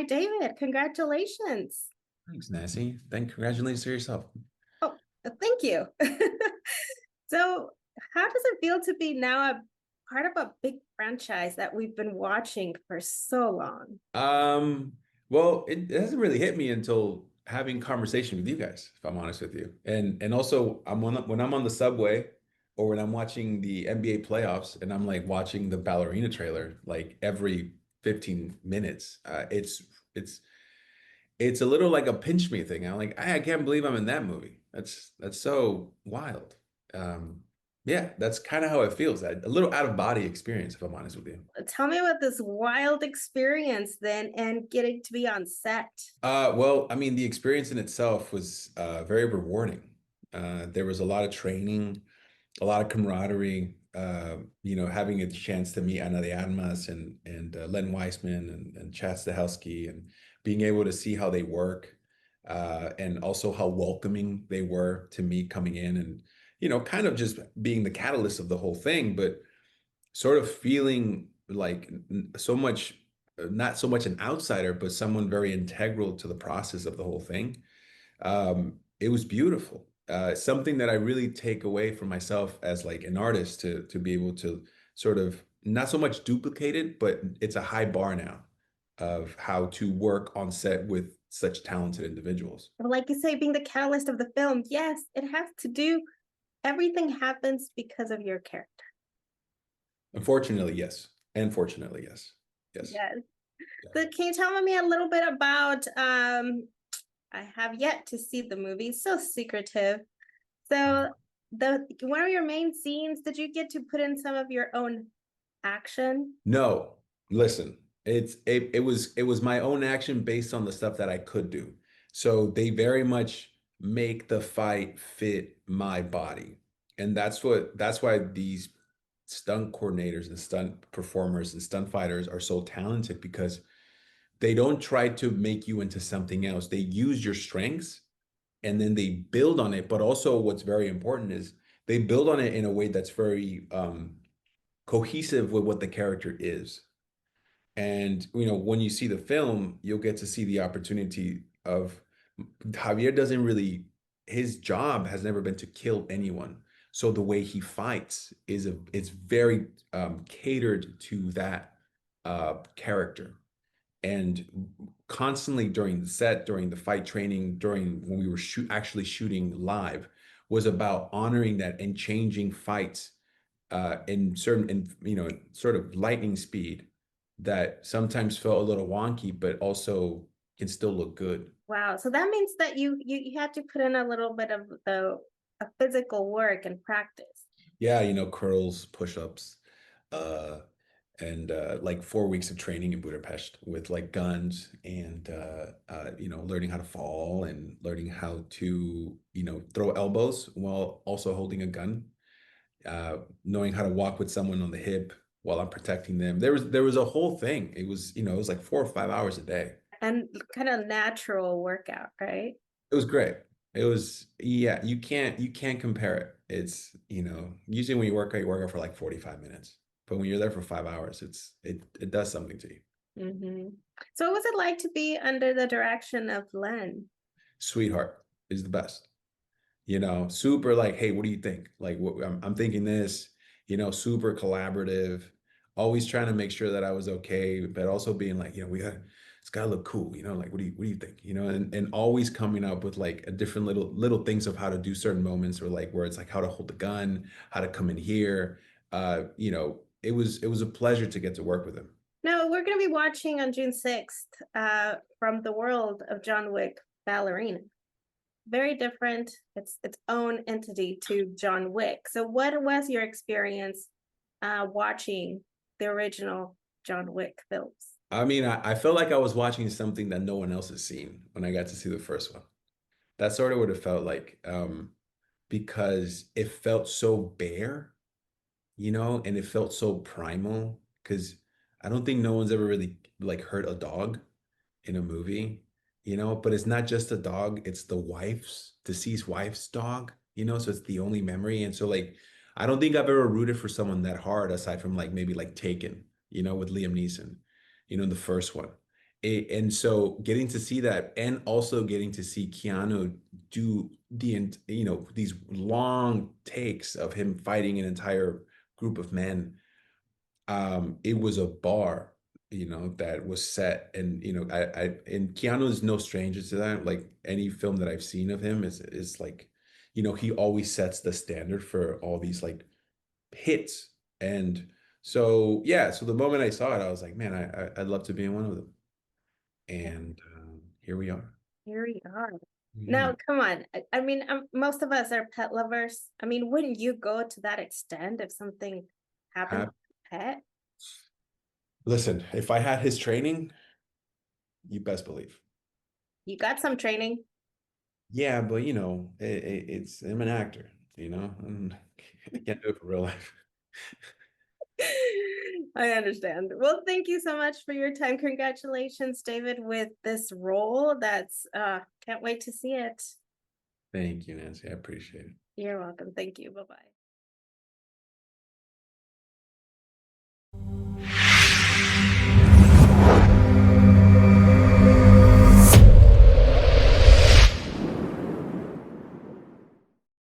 David. Congratulations. Thanks, Nancy. Congratulations to yourself. Oh, thank you. So, how does it feel to be now a part of a big franchise that we've been watching for so long? Well, it hasn't really hit me until having conversation with you guys, if I'm honest with you. And also when I'm on the subway or when I'm watching the NBA playoffs and I'm like watching the Ballerina trailer like every 15 minutes, it's a little like a pinch me thing. I'm like, I can't believe I'm in that movie. That's so wild. Um, yeah, that's kind of how it feels. A little out of body experience, if I'm honest with you. Tell me about this wild experience then and getting to be on set. Well, I mean, the experience in itself was very rewarding. There was a lot of training, a lot of camaraderie. Having a chance to meet Ana de Armas and Len Wiseman and Chad Stahelski and being able to see how they work, and also how welcoming they were to me coming in and kind of just being the catalyst of the whole thing, but sort of feeling like so much, not so much an outsider, but someone very integral to the process of the whole thing. It was beautiful. Something that I really take away from myself as like an artist to be able to sort of not so much duplicate it, but it's a high bar now of how to work on set with such talented individuals. Like you say, being the catalyst of the film, yes, it has to do, everything happens because of your character. Unfortunately, yes. And fortunately, yes. Yes. Yes. So can you tell me a little bit about I have yet to see the movie, so secretive. So the one of your main scenes, did you get to put in some of your own action? No, listen, it was my own action based on the stuff that I could do. So they very much make the fight fit my body. And that's why these stunt coordinators and stunt performers and stunt fighters are so talented because they don't try to make you into something else. They use your strengths and then they build on it. But also what's very important is they build on it in a way that's very cohesive with what the character is. And when you see the film, you'll get to see the opportunity of Javier doesn't really, his job has never been to kill anyone. So the way he fights it's very catered to that character. And constantly during the set, during the fight training, during when we were actually shooting live, was about honoring that and changing fights in sort of lightning speed that sometimes felt a little wonky, but also can still look good. Wow. So that means that you had to put in a little bit of the physical work and practice. Yeah, curls, push-ups, uh, and like 4 weeks of training in Budapest with like guns and learning how to fall and learning how to throw elbows while also holding a gun, knowing how to walk with someone on the hip while I'm protecting them. There was a whole thing. It was like 4 or 5 hours a day. And kind of natural workout, right? It was great. It was, yeah, you can't compare it. It's, usually when you work out for like 45 minutes. But when you're there for 5 hours, it does something to you. Mm-hmm. So what was it like to be under the direction of Len? Sweetheart is the best. Super like, hey, what do you think? Like, I'm thinking this, super collaborative, always trying to make sure that I was okay, but also being like, it's gotta look cool, like, what do you think? And always coming up with like a different little things of how to do certain moments or like where it's like how to hold the gun, how to come in here. It was a pleasure to get to work with him. No, we're going to be watching on June 6th from the World of John Wick, Ballerina. Very different. It's its own entity to John Wick. So what was your experience watching the original John Wick films? I mean, I felt like I was watching something that no one else has seen when I got to see the first one. That's sort of what it felt like, because it felt so bare, and it felt so primal. Because I don't think no one's ever really like hurt a dog in a movie, but it's not just a dog, it's the deceased wife's dog, so it's the only memory. And so like, I don't think I've ever rooted for someone that hard aside from like maybe like Taken, with Liam Neeson, in the first one. And so getting to see that, and also getting to see Keanu do these long takes of him fighting an entire group of men, it was a bar, that was set. And and Keanu is no stranger to that. Like any film that I've seen of him is like, he always sets the standard for all these like hits. And so yeah, so the moment I saw it, I was like, man, I'd love to be in one of them. And here we are. Here we are. Yeah. Now, come on. I mean, most of us are pet lovers. I mean, wouldn't you go to that extent if something happened Hap- to a pet? Listen, if I had his training, you best believe. You got some training. Yeah, but it's I'm an actor, I can't do it for real life. I understand. Well, thank you so much for your time. Congratulations, David, with this role. That's can't wait to see it. Thank you, Nancy. I appreciate it. You're welcome. Thank you. Bye-bye.